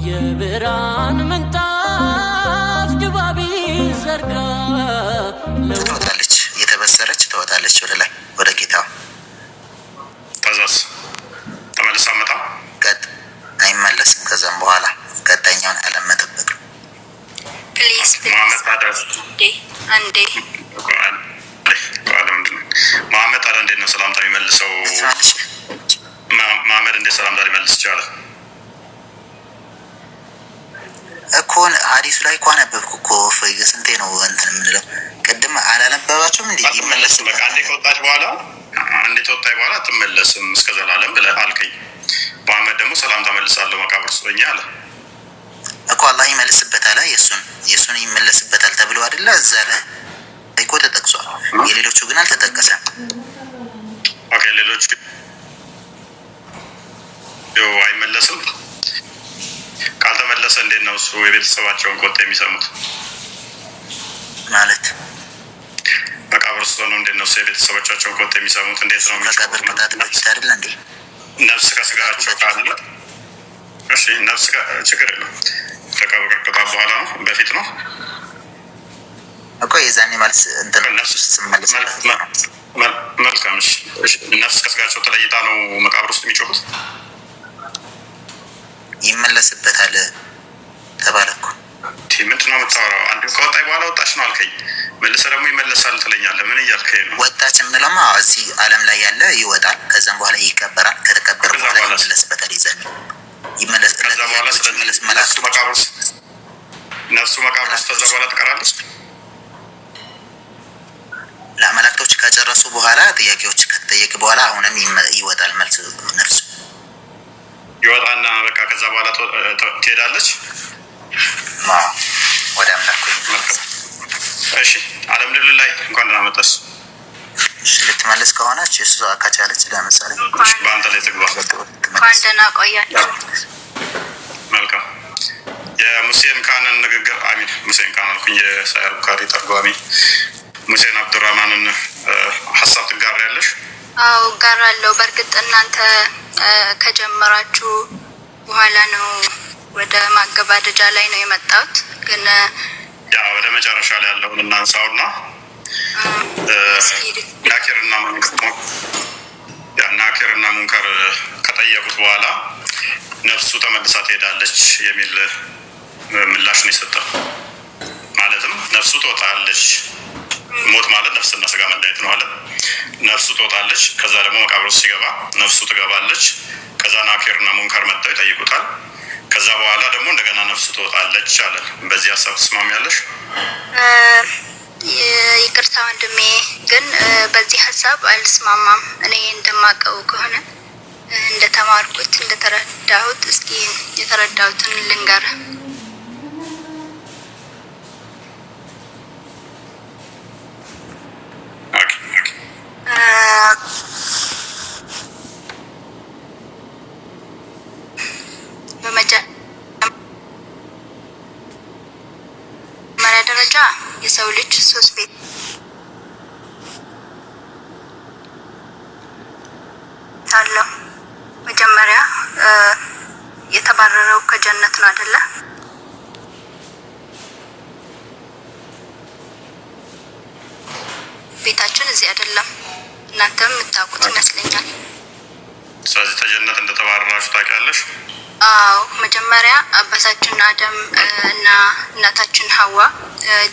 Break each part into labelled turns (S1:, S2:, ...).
S1: የብርሃን ምንጣፍ ድባቢ ዘርጋ
S2: ትወጣለች፣ እየተበሰረች ትወጣለች ወደ ላይ ወደ ጌታው።
S3: ከዛስ ተመልሳ መጣ
S2: ቀጥ አይመለስም። ከዛም በኋላ ቀጣኛውን ዓለም መጠበቅ ነው።
S4: ፕሊዝ
S3: መሐመድ ታደርስ
S4: አንዴ
S3: መሐመድ ታዲያ እንዴት ነው ሰላምታ የሚመልሰው? መሐመድ እንዴት ሰላምታ ሊመልስ ይችላል
S2: እኮ? ሐዲሱ ላይ እኮ አነበብኩ እኮ። ስንቴ ነው እንትን የምንለው? ቅድም አላነበባችሁም እንዴ?
S3: ይመለስ በቃ አንዴ ከወጣች በኋላ አትመለስም እስከ ዘላለም ብለህ አልከኝ። መሐመድ ደግሞ ሰላምታ መልሳለሁ መቃብር ስለኛ አለ
S2: እኮ። አላህ ይመልስበታል። የሱን ይመለስበታል ተብሎ አይደለ? እዛ ላይ እኮ ተጠቅሷል። የሌሎቹ ግን አልተጠቀሰም።
S3: ኦኬ፣ ሌሎቹ አይመለስም። ካልተመለሰ እንዴት ነው እሱ የቤተሰባቸውን ቆጥ የሚሰሙት?
S2: ማለት
S3: መቃብር ስለሆነ እንዴት ነው እሱ የቤተሰቦቻቸውን ቆጥ የሚሰሙት? እንዴት ነው
S2: መቃብር ቅጣት በፊት አይደለ እንዴ?
S3: ነፍስ ከስጋቸው ካለ እሺ፣ ነፍስ ችግር የለም። ከቀብር ቅጣት በኋላ ነው በፊት ነው
S2: እኮ የዛኔ ማለት እንትን ነፍስ ስትመለስ
S3: መልካም። እሺ፣ ነፍስ ከስጋቸው ተለይታ ነው መቃብር ውስጥ የሚጮሁት?
S2: ይመለስበታል ተባለ እኮ።
S3: ምንድን ነው የምታወራው? አንድ ከወጣች በኋላ ወጣች ነው አልከኝ። መልሰህ ደግሞ ይመለሳል ትለኛለህ። ምን እያልከኝ ነው?
S2: ወጣች የምንለውማ እዚህ ዓለም ላይ ያለ ይወጣል። ከዛም በኋላ ይቀበራል። ከተቀበረ በኋላ ይመለስበታል። ይዘን
S3: ከዛ በኋላ ስለዚህ ነፍሱ መቃብር ውስጥ ከዛ በኋላ ትቀራለች።
S2: ለመላእክቶች ከጨረሱ በኋላ ጥያቄዎች ከተጠየቅ በኋላ አሁንም ይወጣል መልስ። ነፍሱ
S3: ይወጣና በቃ ከዛ በኋላ ትሄዳለች
S2: ወደ አምላኩ።
S3: እሺ፣ አልሐምዱሊላህ እንኳን ደህና መጣሽ።
S2: ልትመልስ ከሆነች እሱ ከቻለች ለምሳሌ
S3: በአንተ ላይ ትግባ።
S4: እንኳን ደህና ቆያችሁ።
S3: መልካም። የሙሴን ካንን ንግግር አሚን። ሙሴን ካን አልኩኝ፣ የሳሂህ ቡኻሪ ተርጓሚ ሙሴን አብዱራህማንን ሀሳብ ትጋሪያለሽ?
S4: አዎ እጋራለሁ። በእርግጥ እናንተ ከጀመራችሁ በኋላ ነው ወደ ማገባደጃ ላይ ነው የመጣሁት። ግን
S3: ያ ወደ መጨረሻ ላይ ያለውን እናንሳውና ናኪርና ሙንከር ከጠየቁት በኋላ ነፍሱ ተመልሳ ትሄዳለች የሚል ምላሽ ነው የሰጠው። ማለትም ነፍሱ ትወጣለች። ሞት ማለት ነፍስና ስጋ መለየት ነው አለ። ነፍሱ ትወጣለች። ከዛ ደግሞ መቃብር ውስጥ ሲገባ ነፍሱ ትገባለች። ከዛ ናኪርና ሙንከር መጥተው ይጠይቁታል። ከዛ በኋላ ደግሞ እንደገና ነፍሱ ትወጣለች አለ። በዚህ ሀሳብ ትስማሚያለሽ?
S4: ይቅርታ ወንድሜ፣ ግን በዚህ ሀሳብ አልስማማም። እኔ እንደማውቀው ከሆነ እንደተማርኩት እንደተረዳሁት፣ እስኪ የተረዳሁትን ልንገር። በመጀመሪያ ደረጃ የሰው ልጅ 3 ቤት አለው። መጀመሪያ የተባረረው ከጀነት ነው አይደለ? ቤታችን እዚህ አይደለም። እናንተም የምታውቁት ይመስለኛል።
S3: ስለዚህ ከጀነት እንደተባረራችሁ ታውቂያለሽ?
S4: አዎ፣ መጀመሪያ አባታችን አደም እና እናታችን ሀዋ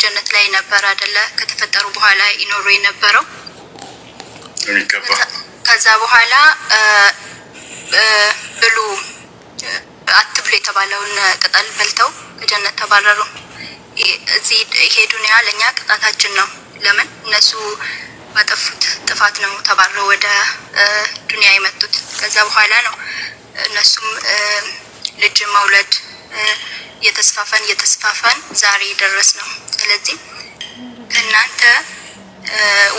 S4: ጀነት ላይ ነበር አይደለ? ከተፈጠሩ በኋላ ይኖሩ የነበረው
S3: የሚገባ።
S4: ከዛ በኋላ ብሉ አትብሉ የተባለውን ቅጠል በልተው ከጀነት ተባረሩ። እዚህ ይሄ ዱንያ ለኛ ቅጣታችን ነው። ለምን? እነሱ ባጠፉት ጥፋት ነው ተባረው ወደ ዱንያ የመጡት። ከዛ በኋላ ነው እነሱም ልጅ መውለድ እየተስፋፋን ዛሬ ደረስ ነው። ስለዚህ ከእናንተ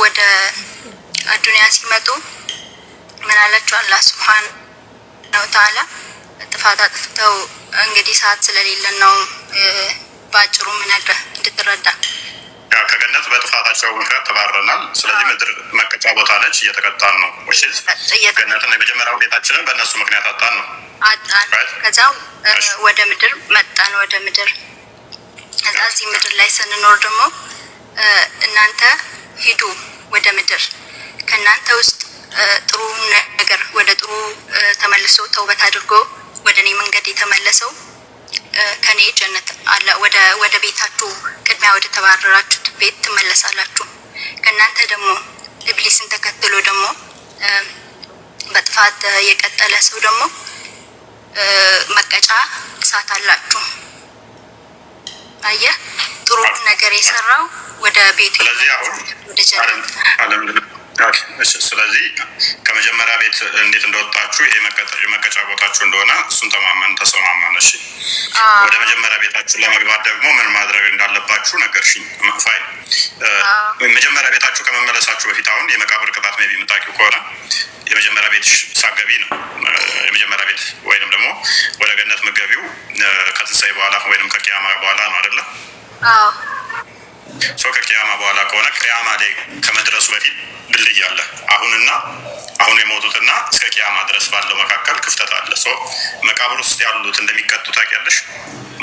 S4: ወደ ዱንያ ሲመጡ ምን አላችሁ? አላህ ሱብሓነሁ ወተዓላ ጥፋት አጥፍተው እንግዲህ ሰዓት ስለሌለን ነው ባጭሩ ምን አለ እንድትረዳ።
S3: ከገነት በጥፋታቸው ምክንያት ተባረናል። ስለዚህ ምድር መቀጫ ቦታ ነች፣ እየተቀጣን ነው። ገነትን የመጀመሪያው ቤታችንን በእነሱ ምክንያት አጣን ነው።
S4: ከዛ ወደ ምድር መጣን። ወደ ምድር ከዛ እዚህ ምድር ላይ ስንኖር ደግሞ እናንተ ሂዱ ወደ ምድር ከእናንተ ውስጥ ጥሩ ነገር ወደ ጥሩ ተመልሶ ተውበት አድርጎ ወደ እኔ መንገድ የተመለሰው ከኔ ጀነት አለ ወደ ቤታችሁ ቅድሚያ ወደ ተባረራችሁት ቤት ትመለሳላችሁ። ከእናንተ ደግሞ ኢብሊስን ተከትሎ ደግሞ በጥፋት የቀጠለ ሰው ደግሞ መቀጫ እሳት አላችሁ። አየህ ጥሩ ነገር የሰራው ወደ ቤቱ ወደ ጀነት።
S3: ስለዚህ ከመጀመሪያ ቤት እንዴት እንደወጣችሁ ይሄ መቀጫ ቦታችሁ እንደሆነ እሱን ተሰማማን። እሺ ወደ መጀመሪያ ቤታችሁ ለመግባት ደግሞ ምን ማድረግ እንዳለባችሁ ነገርሽኝ። ፋይል መጀመሪያ ቤታችሁ ከመመለሳችሁ በፊት አሁን የመቃብር ቅጣት ሜቢ የምታውቂው ከሆነ የመጀመሪያ ቤት ሳገቢ ነው። የመጀመሪያ ቤት ወይንም ደግሞ ወደ ገነት ምገቢው ከትንሳኤ በኋላ ወይንም ከቂያማ በኋላ ነው አይደለ?
S4: አዎ
S3: ሰው ከቂያማ በኋላ ከሆነ ቂያማ ላይ ከመድረሱ በፊት ድልድይ አለ። አሁን የሞቱትና እስከ ቂያማ ድረስ ባለው መካከል ክፍተት አለ። ሰው መቃብር ውስጥ ያሉት እንደሚቀጡ ታውቂያለሽ?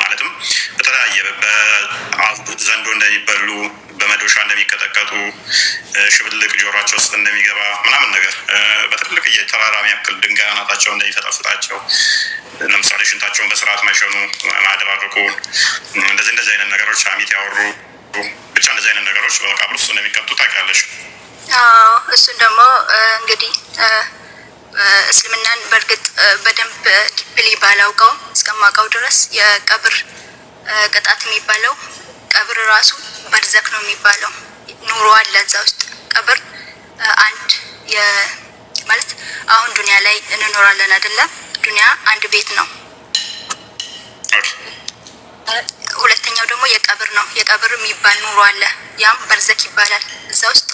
S3: ማለትም በተለያየ ዘንዶ እንደሚበሉ፣ በመዶሻ እንደሚቀጠቀጡ፣ ሽብልቅ ጆሯቸው ውስጥ እንደሚገባ ምናምን ነገር በትልቅ የተራራ የሚያክል ድንጋይ አናታቸው እንደሚፈጠፍጣቸው፣ ለምሳሌ ሽንታቸውን በስርዓት ማይሸኑ ማያደራርቁ፣ እንደዚህ አይነት ነገሮች አሚት ያወሩ ብቻ እንደዚህ አይነት ነገሮች በመቃብር ውስጥ እንደሚቀጡ ታውቂያለሽ?
S4: እሱን ደግሞ እንግዲህ እስልምናን በእርግጥ በደንብ ዲፕሊ ባላውቀው እስከማውቀው ድረስ የቀብር ቅጣት የሚባለው ቀብር ራሱ በርዘክ ነው የሚባለው። ኑሮ አለ እዛ ውስጥ። ቀብር አንድ ማለት አሁን ዱንያ ላይ እንኖራለን አይደለም? ዱንያ አንድ ቤት ነው። ሁለተኛው ደግሞ የቀብር ነው። የቀብር የሚባል ኑሮ አለ፣ ያም በርዘክ ይባላል። እዛ ውስጥ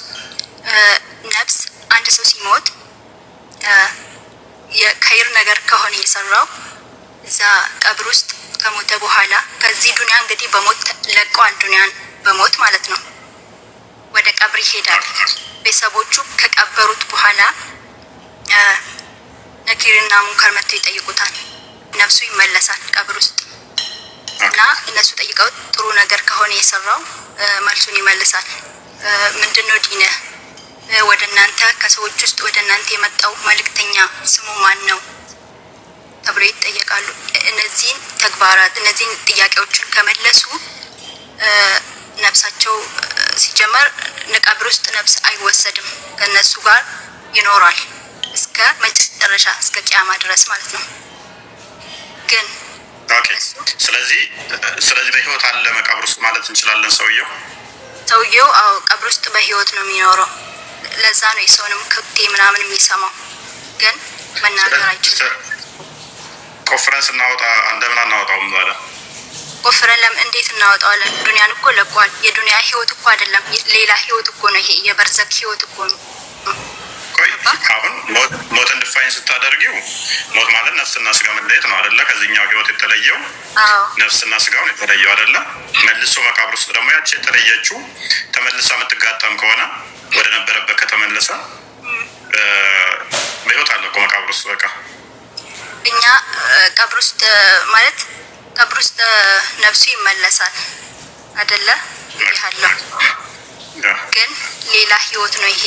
S4: ነፍስ አንድ ሰው ሲሞት የኸይር ነገር ከሆነ የሰራው እዛ ቀብር ውስጥ ከሞተ በኋላ ከዚህ ዱንያ እንግዲህ በሞት ለቀዋል፣ ዱንያን በሞት ማለት ነው። ወደ ቀብር ይሄዳል። ቤተሰቦቹ ከቀበሩት በኋላ ነኪርና ሙንከር መጥተው ይጠይቁታል። ነፍሱ ይመለሳል ቀብር ውስጥ እና እነሱ ጠይቀው ጥሩ ነገር ከሆነ የሰራው መልሱን ይመልሳል። ምንድነው ዲንህ? ወደ እናንተ ከሰዎች ውስጥ ወደ እናንተ የመጣው መልእክተኛ ስሙ ማን ነው ተብሎ ይጠየቃሉ። እነዚህን ተግባራት እነዚህን ጥያቄዎችን ከመለሱ ነፍሳቸው ሲጀመር ቀብር ውስጥ ነፍስ አይወሰድም፣ ከነሱ ጋር ይኖራል እስከ መጨረሻ እስከ ቂያማ ድረስ ማለት ነው። ግን
S3: ስለዚህ በህይወት አለ መቃብር ውስጥ ማለት እንችላለን።
S4: ሰውየው አዎ ቀብር ውስጥ በህይወት ነው የሚኖረው። ለዛ ነው የሰውንም ክቴ ምናምን የሚሰማው፣ ግን መናገር አይችልም።
S3: ቆፍረን ስናወጣ እንደምን አናወጣውም? ዛሬ
S4: ቆፍረን ለምን እንዴት እናወጣዋለን? ዱንያን እኮ ለቋል። የዱንያ ህይወት እኮ አይደለም፣ ሌላ ህይወት እኮ ነው። ይሄ የበርዘክ ህይወት እኮ ነው።
S3: ቆይ አሁን ሞትን ድፋይን ስታደርጊው ሞት ማለት ነፍስና ስጋ መለየት ነው አይደለ? ከዚህኛው ህይወት የተለየው ነፍስና ስጋውን የተለየው አይደለ? መልሶ መቃብር ውስጥ ደግሞ ያቺ የተለየችው ተመልሳ የምትጋጠም ከሆነ ወደ ነበረበት ከተመለሰ በህይወት አለ እኮ መቃብር ውስጥ። በቃ
S4: እኛ ቀብር ውስጥ ማለት ቀብር ውስጥ ነፍሱ ይመለሳል አይደለ? ይሄ ግን ሌላ ህይወት ነው ይሄ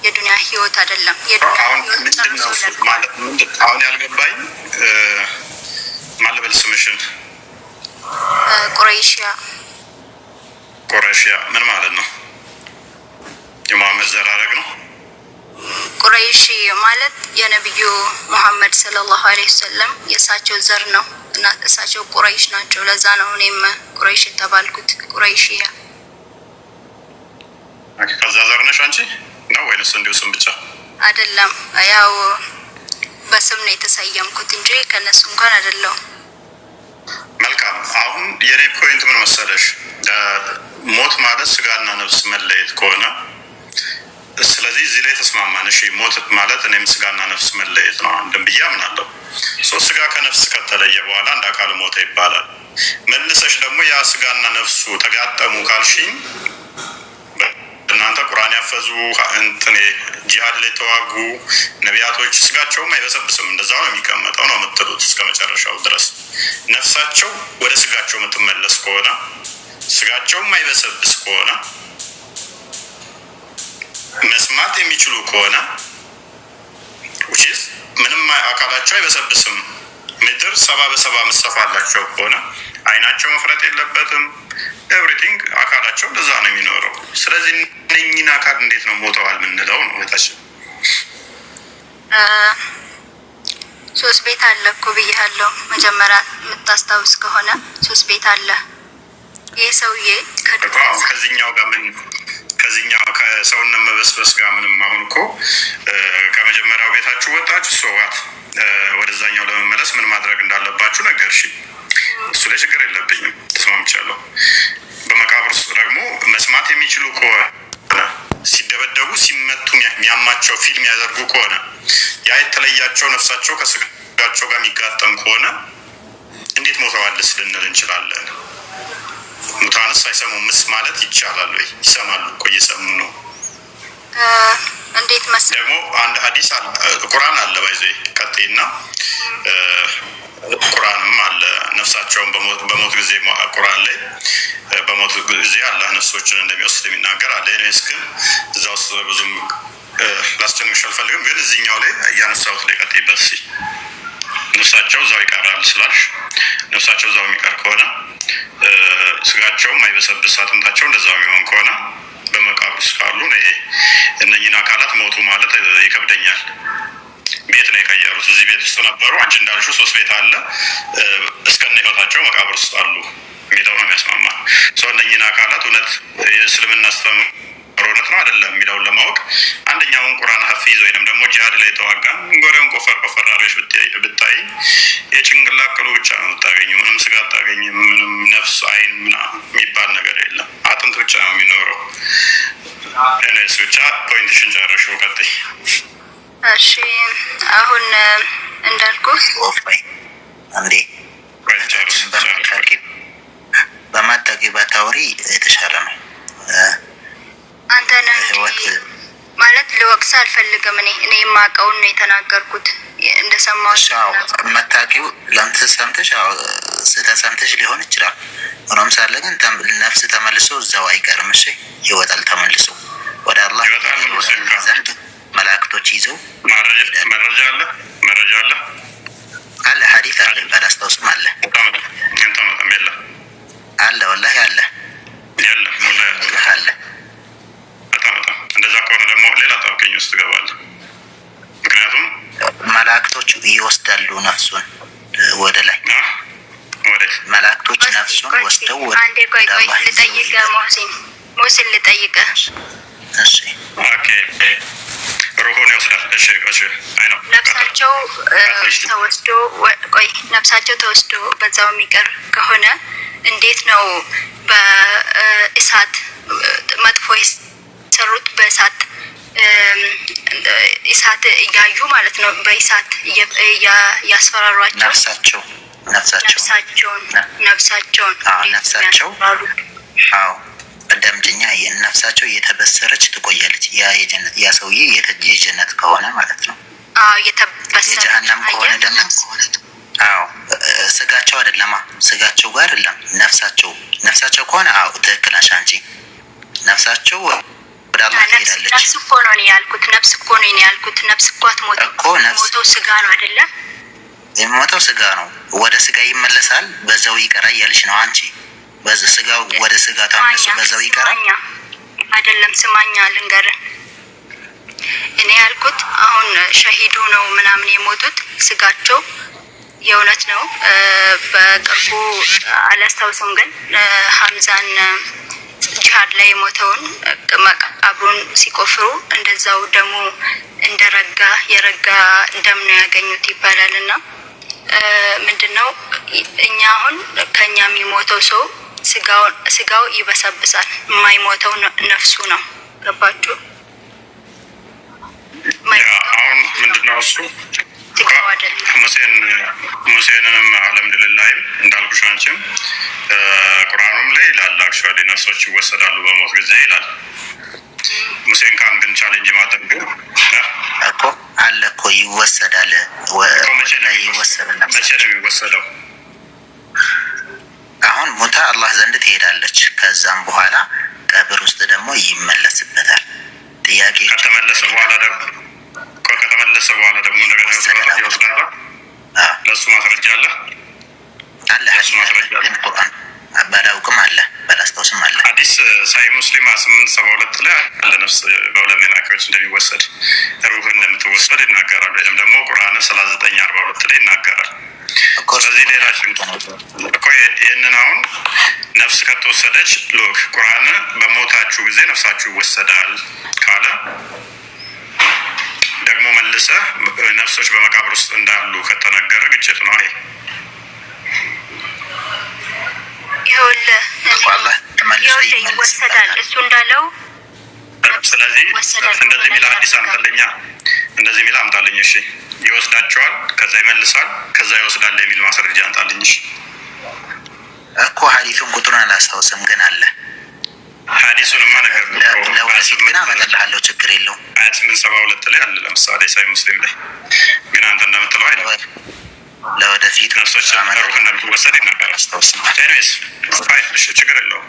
S4: የዱንያ ህይወት አይደለም። የዱንያ ህይወት
S3: ማለት አሁን ያልገባኝ ማለበል ስምሽን ቁረይሽያ ምን ማለት ነው? የሙሐመድ ዘር ሐረግ ነው።
S4: ቁረይሽ ማለት የነብዩ ሙሐመድ ሰለላሁ ዐለይሂ ወሰለም የእሳቸው ዘር ነው እና እሳቸው ቁረይሽ ናቸው። ለዛ ነው እኔም ቁረይሽ የተባልኩት። ቁረይሽያ
S3: ከዛ ዘር ነሽ አንቺ ነው ወይስ እንዲሁ ስም ብቻ?
S4: አይደለም፣ ያው በስም ነው የተሰየምኩት እንጂ ከነሱ እንኳን አይደለም።
S3: መልካም። አሁን የኔ ፖይንት ምን መሰለሽ? ሞት ማለት ስጋና ነፍስ መለየት ከሆነ ስለዚህ እዚህ ላይ ተስማማን። እሺ ሞት ማለት እኔም ስጋና ነፍስ መለየት ነው አንድም ብዬ አምናለሁ። ስጋ ከነፍስ ከተለየ በኋላ እንደ አካል ሞተ ይባላል። መልሰሽ ደግሞ ያ ስጋና ነፍሱ ተጋጠሙ ካልሽኝ እናንተ ቁርአን ያፈዙ እንትን ጂሃድ ላይ ተዋጉ ነቢያቶች ስጋቸውም አይበሰብስም እንደዛው ነው የሚቀመጠው ነው የምትሉት እስከ መጨረሻው ድረስ። ነፍሳቸው ወደ ስጋቸው የምትመለስ ከሆነ ስጋቸውም አይበሰብስ ከሆነ መስማት የሚችሉ ከሆነ ውጪስ ምንም አካላቸው አይበሰብስም ምድር 70 በ70 ምሰፋላቸው ከሆነ አይናቸው መፍረጥ የለበትም። ኤቭሪቲንግ አካላቸው እንደዛ ነው የሚኖረው። ስለዚህ እነኝን አካል እንዴት ነው ሞተዋል ምንለው ነው ወታችን።
S4: 3 ቤት አለ እኮ ብያለሁ መጀመሪያ የምታስታውስ ከሆነ 3 ቤት አለ። ይሄ ሰውዬ
S3: ከዚህኛው ጋር ምን ከዚህኛው ከሰውነት መበስበስ ጋር ምንም አሁን እኮ ከመጀመሪያው ቤታችሁ ወጣችሁ ሰዋት ወደዛኛው ለመመለስ ምን ማድረግ እንዳለባችሁ ነገርሽ። እሱ ላይ ችግር የለብኝም ተስማምቻለሁ። በመቃብር ውስጥ ደግሞ መስማት የሚችሉ ከሆነ ሲደበደቡ ሲመቱ የሚያማቸው ፊልም ያደርጉ ከሆነ ያ የተለያቸው ነፍሳቸው ከስጋቸው ጋር የሚጋጠም ከሆነ እንዴት ሞተዋልስ ልንል እንችላለን? ሙታንስ አይሰሙምስ ማለት ይቻላል ወይ? ይሰማሉ እኮ እየሰሙ ነው።
S4: እንዴት መሰለህ
S3: ደግሞ አንድ ሐዲስ ቁርአን አለ ባይዘ ቀጥይና ቁርአንም አለ ነፍሳቸውን በሞት ጊዜ ቁርአን ላይ በሞት ጊዜ አላህ ነፍሶችን እንደሚወስድ የሚናገር አለ። እኔስ ግን እዛ ውስጥ ብዙም ላስጨንቅሽ አልፈልግም። ግን እዚህኛው ላይ እያነሳሁት ላይ ቀጥይበት እስኪ ነፍሳቸው እዛው ይቀራል ስላልሽ ነፍሳቸው እዛው የሚቀር ከሆነ ስጋቸውም አይበሰብስ አጥንታቸው እንደዛው የሚሆን ከሆነ በመቃብር ውስጥ ካሉ እነኝን አካላት ሞቱ ማለት ይከብደኛል። ቤት ነው የቀየሩት። እዚህ ቤት ውስጥ ነበሩ። አንቺ እንዳልሽው 3 ቤት አለ እስከነ ህይወታቸው መቃብር ውስጥ አሉ የሚለው ነው የሚያስማማ። ሰው እነኝን አካላት እውነት የእስልምና እውነት ነው አይደለም የሚለውን ለማወቅ አንደኛውን ቁርአን ሐፊዝ ወይንም ደግሞ ጂሃድ ላይ ተዋጋ ጎሬውን ቆፈር አድርገሽ ብታይ የጭንቅላት ቅሉ ብቻ ነው የምታገኘው። ምንም ስጋ አታገኝም። ምንም ነፍስ አይን ምናምን የሚባል ነገር የለም። አጥንት ብቻ ነው የሚኖረው። እኔስ ብቻ ፖይንትሽን ጨርሽው ቀጥይ።
S4: እሺ አሁን እንዳልኩ
S2: አንዴ በማጠጊያ ባታወሪ የተሻለ ነው።
S4: አንተ ነህ ማለት ልወቅስ አልፈልግም። እኔ የማውቀውን ነው የተናገርኩት እንደሰማሁት።
S2: መታቂው ለምት ሰምተሽ ስተሰምተሽ ሊሆን ይችላል። ሆኖም ሳለ ግን ነፍስ ተመልሶ እዛው አይቀርም። እሺ ይወጣል ተመልሶ ወደ አላህ ዘንድ መላእክቶች ይዘው
S3: መረጃ
S2: አለ ሐዲስ አለ ባላስታውስም አለ አለ ወላሂ አለ አለ።
S3: እንደዛ ከሆነ ደግሞ ሌላ ጣብቀኝ ውስጥ ትገባለህ። ምክንያቱም
S2: መላእክቶች ይወስዳሉ ነፍሱን ወደ ላይ መላእክቶች ነፍሱን ወስደው
S4: አንዴ ቆይ ልጠይቅህ ሙሲን ልጠይቅህ።
S2: እሺ
S3: ኦኬ ሩሁን ይወስዳል። እሺ አይ ነው
S4: ነፍሳቸው ተወስዶ በዛው የሚቀር ከሆነ እንዴት ነው በእሳት መጥፎ የሰሩት በእሳት እያዩ ማለት ነው። በእሳት ያስፈራሯቸው ነፍሳቸውን
S2: አዎ ቀደምትኛ ነፍሳቸው እየተበሰረች ትቆያለች። ያ ሰውዬ የጀነት ከሆነ ማለት ነው።
S4: አዎ የተበሰረች።
S2: የጀሃነም ከሆነ ደግሞ አዎ ስጋቸው አይደለማ ስጋቸው ጋር አይደለም ነፍሳቸው ከሆነ አዎ ትክክል ነሽ አንቺ። ነፍሳቸው ወደ አላህ ትሄዳለች።
S4: ነፍስ እኮ ነው ያልኩት። ነፍስ እኮ አትሞትም። ሞተው ስጋ ነው አይደለ?
S2: የሞተው ስጋ ነው። ወደ ስጋ ይመለሳል በዛው ይቀራል ያልሽ ነው አንቺ። በዚህ ስጋው ወደ ስጋ ተመልሶ በዛው ይቀራል
S4: አይደለም? ስማኛ ልንገርህ። እኔ ያልኩት አሁን ሸሂዱ ነው ምናምን የሞቱት ስጋቸው የእውነት ነው። በቅርቡ አላስታውስም፣ ግን ሐምዛን ጂሃድ ላይ የሞተውን መቃብሩን ሲቆፍሩ እንደዛው ደሙ የረጋ ደም ነው ያገኙት ይባላልና ምንድነው እኛ አሁን ከኛ የሚሞተው ሰው ስጋው ይበሰብሳል፣ የማይሞተው ነፍሱ ነው። ገባችሁ?
S3: አሁን ምንድነው እሱ
S4: ትገው አይደለም።
S3: ሙሴንንም አልሐምዱሊላህም እንዳልኩሽ አንቺም ቁርአኑም ላይ ይላል አክቹዋሊ ነፍሶች ይወሰዳሉ በሞት ጊዜ ይላል። ሙሴን ካን ግን ቻሌንጅ ማድረግ
S2: እኮ አለ እኮ ይወሰዳል። መቼ ነው የሚወሰደው? አሁን ሙታ አላህ ዘንድ ትሄዳለች። ከዛም በኋላ ቀብር ውስጥ ደግሞ ይመለስበታል። ጥያቄ
S3: ከተመለሰ በኋላ ደግሞ እንደገና ይወስዳል። ለሱ ማስረጃ አለ ቁርአን ባላውቅም አለ ባላስታውስም አለ። ሐዲስ ሳሂህ ሙስሊም 872 ላይ አለ ነፍስ በሁለት መላእክቶች እንደሚወሰድ ሩህ እንደምትወሰድ ይናገራል። ወይም ደግሞ ቁርአን 3942 ላይ ይናገራል። ስለዚህ ሌላ እኮ ይህንን አሁን ነፍስ ከተወሰደች ሎክ ቁርአን በሞታችሁ ጊዜ ነፍሳችሁ ይወሰዳል ካለ ደግሞ መልሰ ነፍሶች በመቃብር ውስጥ እንዳሉ ከተነገረ ግጭት ነው።
S4: ይወሰዳል እሱ እንዳለው።
S3: ስለዚህ እንደዚህ ሚል አዲስ አምጣልኛ፣ እንደዚህ ሚል አምጣልኝ። እሺ ይወስዳቸዋል፣ ከዛ ይመልሳል፣ ከዛ ይወስዳል የሚል ማስረጃ አምጣልኝ። እሺ
S2: እኮ ሐዲሱን ቁጥሩን አላስታውስም ግን አለ።
S3: ሐዲሱንማ ነገር
S2: ለወደፊት ግን አመጣልሃለሁ፣ ችግር የለውም። 2872 ላይ አለ ለምሳሌ ሳሂህ ሙስሊም ላይ። ግን አንተ እንደምትለው አይደል ለወደፊት
S3: ነፍሶች ሩህ እንደምትወሰድ ይናገራል። ኤኒዌይስ እሺ ችግር የለውም።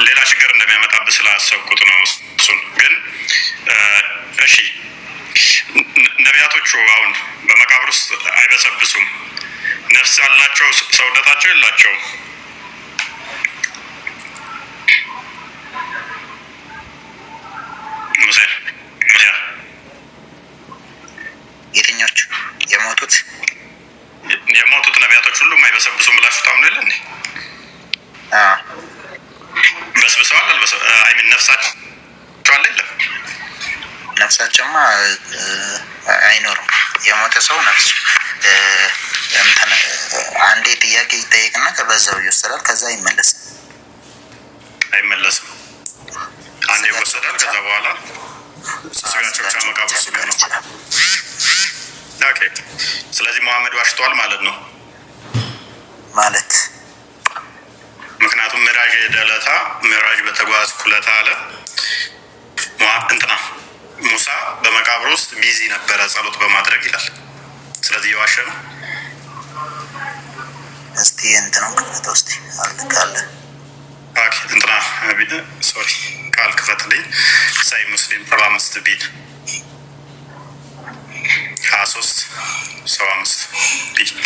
S3: ሌላ ችግር እንደሚያመጣብህ ስላሰብኩት ነው እሱን። ግን እሺ ነቢያቶቹ አሁን በመቃብር ውስጥ አይበሰብሱም። ነፍስ ያላቸው ሰውነታቸው የላቸውም።
S2: የትኞቹ
S3: የሞቱት ነቢያቶች ሁሉም አይበሰብሱም ብላችሁ ታምኑ የለ እንዴ? በስብሰዋል አይሚን ነፍሳቸው አለ የለም?
S2: ነፍሳቸውማ አይኖርም። የሞተ ሰው ነፍሱ አንዴ ጥያቄ ይጠይቅና ከበዛው ይወሰዳል፣ ከዛ
S3: አይመለስም። አንዴ ይወሰዳል፣ ከዛ በኋላ ስጋቸው ብቻ መቃብር ውስጥ ነው። ኦኬ ስለዚህ መሐመድ ዋሽቷል ማለት ነው
S2: ማለት።
S3: ምክንያቱም ሚራጅ የደለታ ሚራጅ በተጓዝኩ ዕለት አለ እንትና ሙሳ በመቃብር ውስጥ ቢዚ ነበረ ጸሎት በማድረግ ይላል። ስለዚህ የዋሸ ነው።
S2: እስቲ እንትናው ክፈት ውስጥ አልካለ
S3: ኦኬ እንትና ሶሪ ቃል ክፈትልኝ። ሳሂህ ሙስሊም 75 ቢት 23 75 ቢት ነው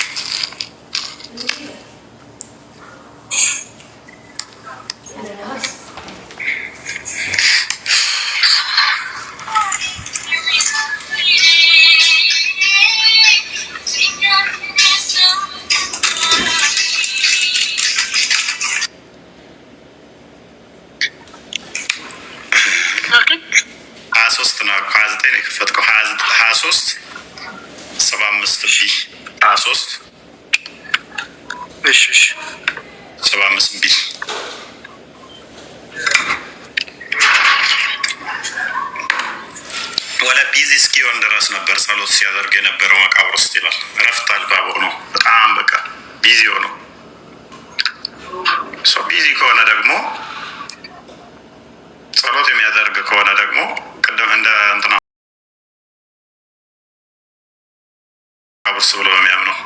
S3: 29 ነው የከፈትከው 23 75 ቢ 23 እሺ 75 ቢ ወለ ቢዚ እስኪሆን ድረስ ነበር ጸሎት ሲያደርግ የነበረው መቃብር ውስጥ ይላል። እረፍት አልባ ሆኖ በጣም በቃ ቢዚ ሆኖ ሰው ቢዚ ከሆነ ደግሞ ጸሎት የሚያደርግ ከሆነ ደግሞ ቅድም እንደ እንትና አብርስ ብሎ ነው የሚያምነው።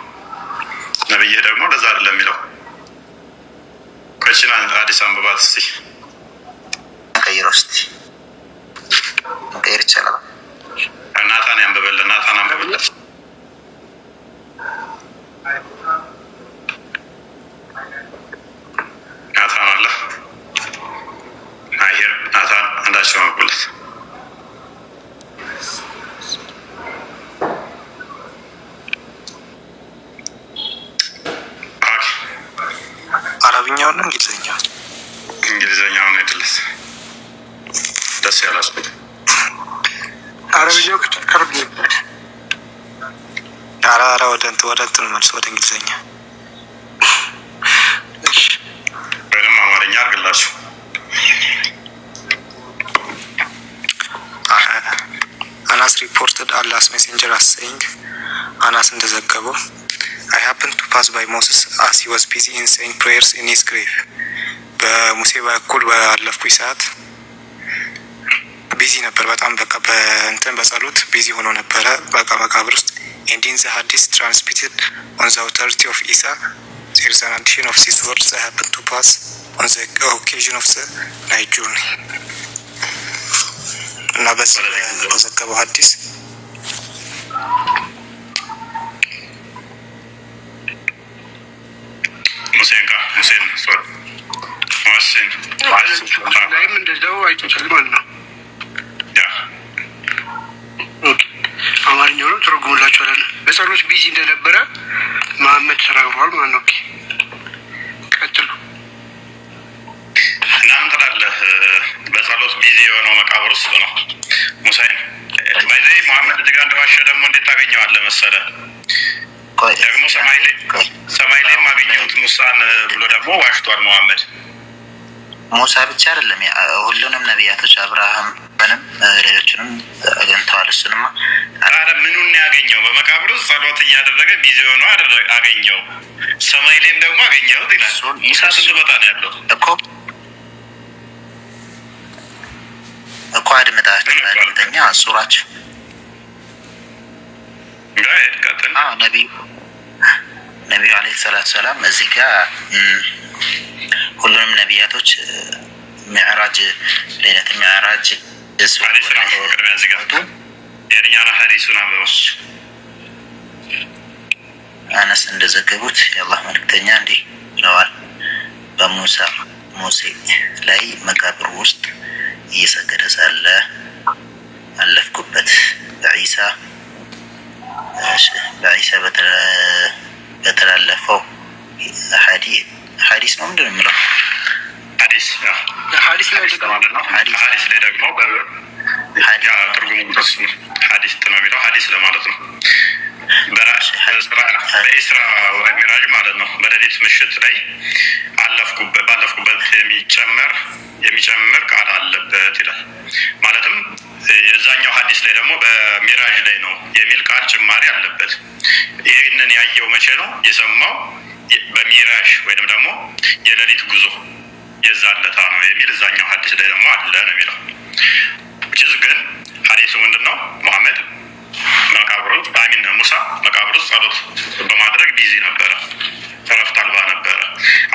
S3: ነብይ ደግሞ ለዛ አይደለም የሚለው። ከቺና አዲስ አንብባት እስቲ
S2: ቀይሮ እስቲ ቀይር ይችላል።
S3: ናታን ያንብበልን። ናታን አንብበልን። ናታን አለ አይሄር ናታን አንዳቸው አንብበልን።
S5: አረብኛው ነው እንግሊዘኛው?
S3: እንግሊዘኛው ነው አይደለስ? ደስ ያላስ
S5: አረብኛው ከርብ አራ ወደ እንትን መልስ ወደ እንግሊዘኛ። እሺ
S3: ወይም አማርኛ አድርግላችሁ።
S5: Anas reported Allah's messenger as saying, አናስ እንደዘገበው I happened to pass by Moses as he was busy in saying prayers in his grave. በሙሴ በኩል ባለፍኩኝ ሰዓት ቢዚ ነበር በጣም በቃ በእንትን በጸሎት ቢዚ ሆኖ ነበረ በቃ መቃብር ውስጥ and in the hadith transmitted on the authority of Isa there is an addition of these words that happened to pass on the occasion of the night journey እና በዚህ በዘገበው ሐዲስ
S6: ሙሴን ላይም እንደዛው አይቶታል ማለት ነው። አማርኛውንም ተረጉሙላችኋል። በጸሎት ቢዚ እንደነበረ መሐመድ ተናግሯል ማለት ነው። ቀጥሉ።
S3: እናም ትላለህ በጸሎት ቢዚ የሆነው መቃብር ውስጥ ነው ሙሳይን በዚህ መሐመድ እዚህ ጋር እንደዋሸ ደግሞ እንዴት ታገኘዋለህ መሰለህ? ደግሞ ሰማይ ላይ ማግኘት ሙሳን ብሎ ደግሞ ዋሽቷል መሐመድ።
S2: ሙሳ ብቻ አይደለም ሁሉንም ነቢያቶች አብርሃምንም ሌሎችንም አገኝተዋል። እሱንማ
S3: አረ ምኑን ያገኘው? በመቃብር ውስጥ ጸሎት እያደረገ ቢዚ ሆኖ አገኘው። ሰማይ ላይም ደግሞ አገኘው ይላል። ሙሳ ስንት ቦታ ነው ያለው
S2: እኮ አድምጣኛ ሱራቸው ነቢዩ አለይሂ ሰላቱ ሰላም እዚህ ጋር ሁሉንም ነቢያቶች ሚዕራጅ ሌሊት ሚዕራጅ አነስ እንደዘገቡት የአላህ መልእክተኛ እንዲህ ብለዋል። ሙሴ ላይ መቃብር ውስጥ እየሰገደ ሳለ አለፍኩበት። በዒሳ በተላለፈው ሐዲስ ነው ምንድን ነው የሚለው?
S3: ሐዲስ ላይ ደግሞ ትርጉሙ ሐዲስ ነው የሚለው ሐዲስ ለማለት ነው። በኢስራ ሚራጅ ማለት ነው። በሌሊት ምሽት ላይ ባለፍኩበት የሚጨምር ቃል አለበት ይላል። ማለትም የዛኛው ሐዲስ ላይ ደግሞ በሚራጅ ላይ ነው የሚል ቃል ጭማሪ አለበት። ይህንን ያየው መቼ ነው የሰማው? በሚራጅ ወይም ደግሞ የሌሊት ጉዞ የዛለታ ነው የሚል እዛኛው ሐዲስ ላይ ደግሞ አለ ነው የሚለው። ግን ሐዲሱ ምንድነው? መሐመድ ሙሳ መቃብር ውስጥ ጸሎት በማድረግ ቢዚ ነበረ፣ እረፍት አልባ ነበረ።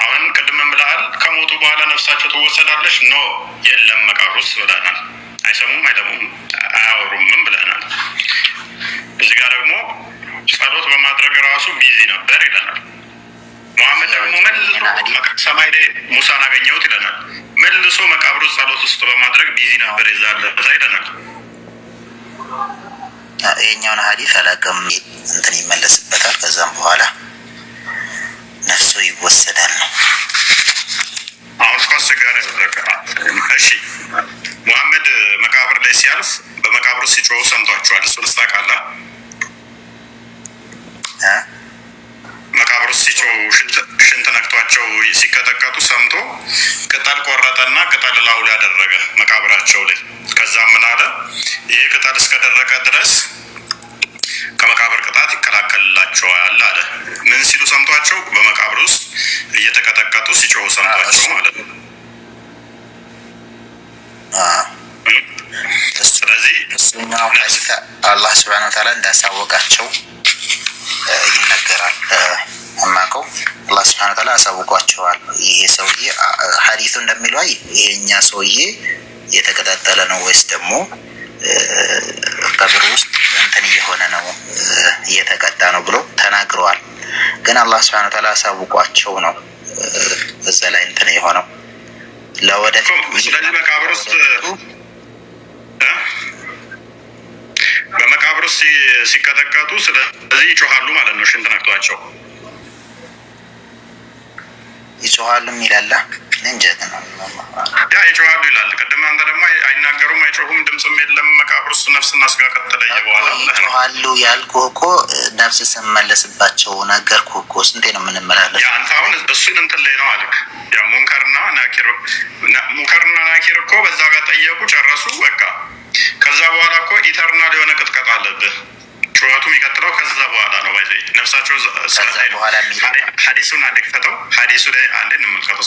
S3: አሁን ቅድም ብለሃል ከሞቱ በኋላ ነፍሳቸው ትወሰዳለች። ኖ የለም መቃብር ውስጥ ብለናል። አይሰሙም፣ አይለሙም፣ አያወሩምም ብለናል። እዚህ ጋር ደግሞ ጸሎት በማድረግ ራሱ ቢዚ ነበር ይለናል። መሐመድ ደግሞ መልሶ ሰማይ ላይ ሙሳን አገኘሁት ይለናል። መልሶ መቃብር ውስጥ ጸሎት ውስጥ በማድረግ ቢዚ ነበር የዛለታ ይለናል።
S2: የኛውን ሐዲስ አላውቅም እንትን ይመለስበታል። ከዛም በኋላ ነፍሱ ይወሰዳል ነው።
S3: አሁን አስቸጋሪ ነው። እሺ መሐመድ መቃብር ላይ ሲያልፍ በመቃብር ሲጮሁ ሰምቷቸዋል። እሱ ልስታቃላ መቃብር ሲጮሁ ሽንት ነክቷቸው ሲቀጠቀጡ ሰምቶ ቅጠል ቆረጠና ቅጠል ላዩ ላይ ያደረገ መቃብራቸው ላይ። ከዛም ምን አለ? ይህ ቅጠል እስከደረቀ ድረስ ከመቃብር ቅጣት ይከላከልላቸዋል አለ። ምን ሲሉ ሰምቷቸው? በመቃብር ውስጥ እየተቀጠቀጡ ሲጮሁ ሰምቷቸው ማለት ነው። ስለዚህ
S2: አላህ ሱብሓነሁ ወተዓላ እንዳሳወቃቸው ይነገራል። እማቀው አላህ ሱብሓነሁ ወተዓላ አሳውቋቸዋል። ይሄ ሰውዬ ሐዲሱ እንደሚለው ይሄኛ ሰውዬ የተቀጣጠለ ነው ወይስ ደግሞ ቀብር ውስጥ እንትን እየሆነ ነው እየተቀጣ ነው ብሎ ተናግረዋል። ግን አላህ ሱብሓነሁ ወተዓላ አሳውቋቸው ነው እዛ ላይ እንትን የሆነው ለወደፊት።
S3: ስለዚህ መቃብር ውስጥ በመቃብር ውስጥ ሲቀጠቀጡ ስለዚህ ይጮሃሉ ማለት ነው። ሽንት ነክቷቸው
S2: ይጮሃሉ ይላል። እንጀት ነው
S3: ያ ይጮሃሉ ይላል። ቅድም አንተ ደግሞ አይናገሩም፣ አይጮሁም፣ ድምጽም የለም። መቃብር ውስጥ ነፍስና ስጋ ከተለየ በኋላ
S2: ይጮሃሉ ያልኩህ እኮ ነፍስ ስመለስባቸው ነገርኩህ እኮ። ስንቴ ነው የምንመላለስ?
S3: ያ አንተ አሁን እሱን እንትን ላይ ነው አልክ። ያ ሙንከርና ናኪር እኮ በዛ ጋር ጠየቁ፣ ጨረሱ፣ በቃ። ከዛ በኋላ እኮ ኢተርናል የሆነ ቅጥቀጥ አለብህ። ጩኸቱ የሚቀጥለው ከዛ በኋላ ነው። ባይዘ ነፍሳቸው ሀዲሱን አንድ ክፈተው። ሀዲሱ ላይ አንድ እንመልከተው።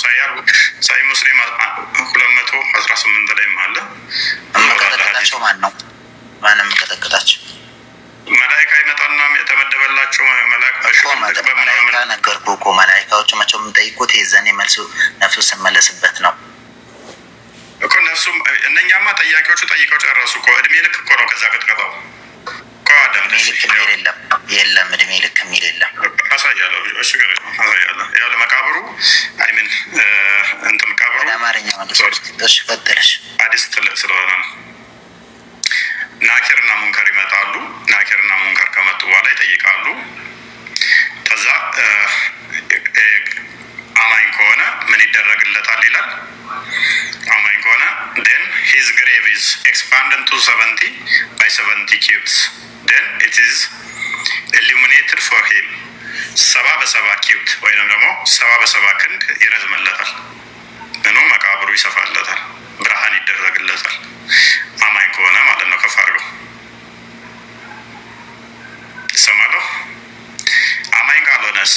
S3: ሳይ ሙስሊም 218 ላይም አለ።
S2: የምቀጠቅጣቸው ማን ነው? ማንም የምቀጠቅጣቸው
S3: መላይካ ይመጣና የተመደበላቸው
S2: መላይካ ነገርኩህ እኮ መላይካዎቹ መቸው የምጠይቁት የዛኔ መልሱ ነፍሱ ስመለስበት ነው
S3: እኮ። ነፍሱም እነኛማ ጠያቂዎቹ ጠይቀው ጨረሱ እኮ። እድሜ ልክ እኮ ነው ከዛ ቅጥቀጣው
S2: የለም እድሜ ልክ የሚል የለም።
S3: አሳያለሁ። አሳያለሁ። ያው ለመቃብሩ አይምን እንትን ቀብሩ
S2: አማርኛ እሺ፣ ቀጥልሽ።
S3: አዲስ ትልቅ ስለሆነ ነው። ናኪርና ሙንከር ይመጣሉ። ናኪርና ሙንከር ከመጡ በኋላ ይጠይቃሉ። ከዛ አማኝ ከሆነ ምን ይደረግለታል ይላል። አማኝ ከሆነ then his grave is expanded to 70 by 70 cubits then it is illuminated for him 70 በ70 ኪዩት ወይም ደግሞ 70 በ70 ክንድ ይረዝምለታል። ምኑ መቃብሩ ይሰፋለታል፣ ብርሃን ይደረግለታል። አማኝ ከሆነ ማለት ነው። ከፍ አድርገው ይሰማለሁ። አማኝ ካልሆነስ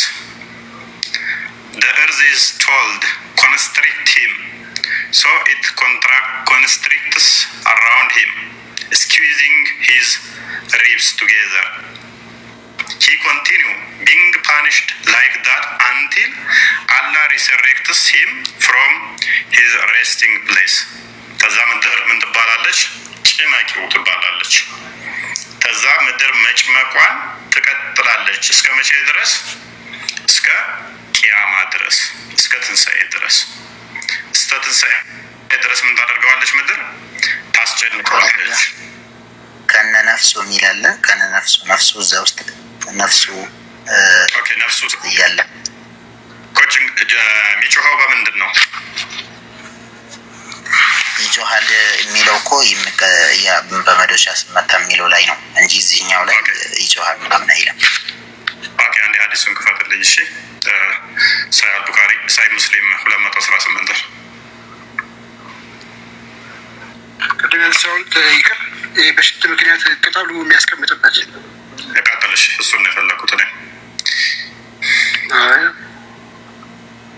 S3: the earth is told constrict him so it constricts around him squeezing his ribs together. He continue being punished like that until Allah resurrects him from his resting place. ከዛ ምድር ምን ትባላለች? ጭመቂው ትባላለች። ከዛ ምድር መጭመቋን ትቀጥላለች። እስከ መቼ ድረስ? እስከ ቂያማ ድረስ፣ እስከ ትንሣኤ ድረስ። እስከ ትንሣኤ ድረስ ምን ታደርገዋለች? ምድር ታስጨንቀዋለች።
S2: ከነ ነፍሱ የሚላለ ከነ ነፍሱ ነፍሱ እዛ ውስጥ ነፍሱ
S3: ነፍሱ
S2: እያለ
S3: ኮችንግ የሚጮኸው በምንድን ነው?
S2: ይጮሃል የሚለው እኮ በመዶሻ ስመታ የሚለው ላይ ነው እንጂ እዚህኛው ላይ ይጮሃል ምናምን አይልም።
S3: አንድ ሀዲሱን ክፈትልኝ እሺ። ሳይ አልቡኻሪ ሳይ ሙስሊም 218
S6: ቅድም ያነሳውን ይቅር በሽት ምክንያት ቅጠሉ የሚያስቀምጥበት
S3: ያቃጠልሽ እሱን ነው የፈለኩት እኔ።